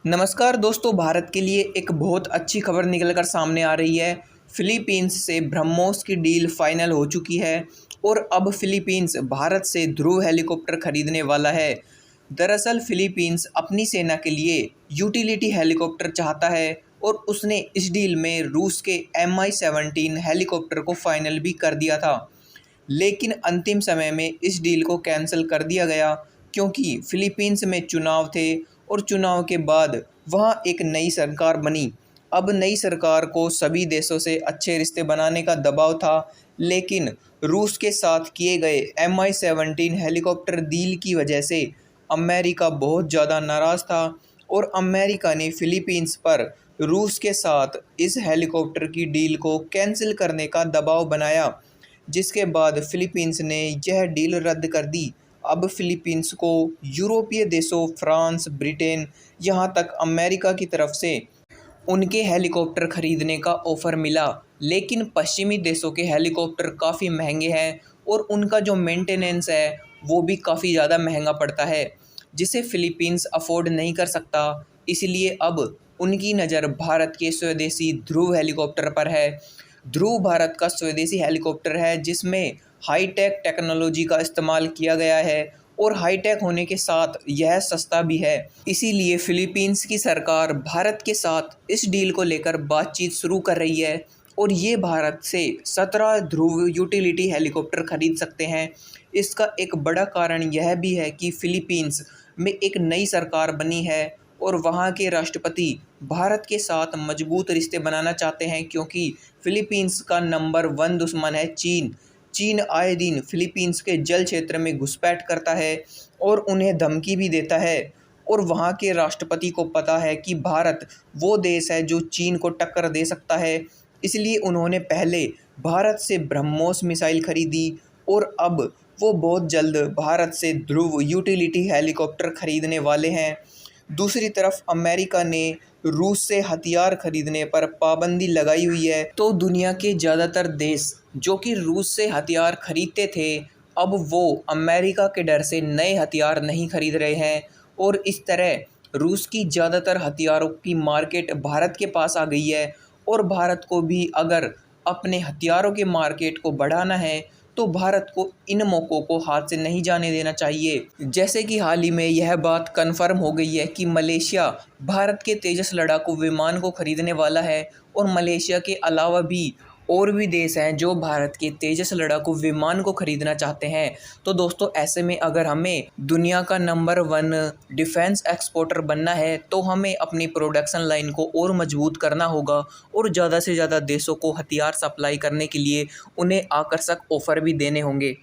नमस्कार दोस्तों, भारत के लिए एक बहुत अच्छी खबर निकल कर सामने आ रही है। फिलीपींस से ब्रह्मोस की डील फाइनल हो चुकी है और अब फिलीपींस भारत से ध्रुव हेलीकॉप्टर खरीदने वाला है। दरअसल फिलीपींस अपनी सेना के लिए यूटिलिटी हेलीकॉप्टर चाहता है और उसने इस डील में रूस के Mi-17 हेलीकॉप्टर को फाइनल भी कर दिया था। लेकिन अंतिम समय में इस डील को कैंसिल कर दिया गया क्योंकि फिलीपींस में चुनाव थे और चुनाव के बाद वहाँ एक नई सरकार बनी। अब नई सरकार को सभी देशों से अच्छे रिश्ते बनाने का दबाव था, लेकिन रूस के साथ किए गए Mi-17 हेलीकॉप्टर डील की वजह से अमेरिका बहुत ज़्यादा नाराज़ था और अमेरिका ने फिलीपींस पर रूस के साथ इस हेलीकॉप्टर की डील को कैंसिल करने का दबाव बनाया, जिसके बाद फिलीपींस ने यह डील रद्द कर दी। अब फिलीपींस को यूरोपीय देशों फ्रांस, ब्रिटेन, यहाँ तक अमेरिका की तरफ से उनके हेलीकॉप्टर खरीदने का ऑफ़र मिला, लेकिन पश्चिमी देशों के हेलीकॉप्टर काफ़ी महंगे हैं और उनका जो मेंटेनेंस है वो भी काफ़ी ज़्यादा महंगा पड़ता है, जिसे फिलीपींस अफोर्ड नहीं कर सकता। इसलिए अब उनकी नज़र भारत के स्वदेशी ध्रुव हेलीकॉप्टर पर है। ध्रुव भारत का स्वदेशी हेलीकॉप्टर है जिसमें हाईटेक टेक्नोलॉजी का इस्तेमाल किया गया है और हाईटेक होने के साथ यह सस्ता भी है। इसीलिए फिलीपींस की सरकार भारत के साथ इस डील को लेकर बातचीत शुरू कर रही है और ये भारत से 17 ध्रुव यूटिलिटी हेलीकॉप्टर खरीद सकते हैं। इसका एक बड़ा कारण यह भी है कि फिलीपींस में एक नई सरकार बनी है और वहाँ के राष्ट्रपति भारत के साथ मजबूत रिश्ते बनाना चाहते हैं, क्योंकि फिलीपींस का नंबर 1 दुश्मन है चीन। चीन आए दिन फिलीपींस के जल क्षेत्र में घुसपैठ करता है और उन्हें धमकी भी देता है और वहाँ के राष्ट्रपति को पता है कि भारत वो देश है जो चीन को टक्कर दे सकता है। इसलिए उन्होंने पहले भारत से ब्रह्मोस मिसाइल खरीदी और अब वो बहुत जल्द भारत से ध्रुव यूटिलिटी हेलीकॉप्टर खरीदने वाले हैं। दूसरी तरफ अमेरिका ने रूस से हथियार खरीदने पर पाबंदी लगाई हुई है, तो दुनिया के ज़्यादातर देश जो कि रूस से हथियार खरीदते थे, अब वो अमेरिका के डर से नए हथियार नहीं खरीद रहे हैं और इस तरह रूस की ज़्यादातर हथियारों की मार्केट भारत के पास आ गई है। और भारत को भी अगर अपने हथियारों के मार्केट को बढ़ाना है तो भारत को इन मौक़ों को हाथ से नहीं जाने देना चाहिए। जैसे कि हाल ही में यह बात कन्फर्म हो गई है कि मलेशिया भारत के तेजस लड़ाकू विमान को खरीदने वाला है और मलेशिया के अलावा भी और भी देश हैं जो भारत के तेजस लड़ाकू विमान को खरीदना चाहते हैं। तो दोस्तों, ऐसे में अगर हमें दुनिया का नंबर 1 डिफेंस एक्सपोर्टर बनना है तो हमें अपनी प्रोडक्शन लाइन को और मजबूत करना होगा और ज़्यादा से ज़्यादा देशों को हथियार सप्लाई करने के लिए उन्हें आकर्षक ऑफ़र भी देने होंगे।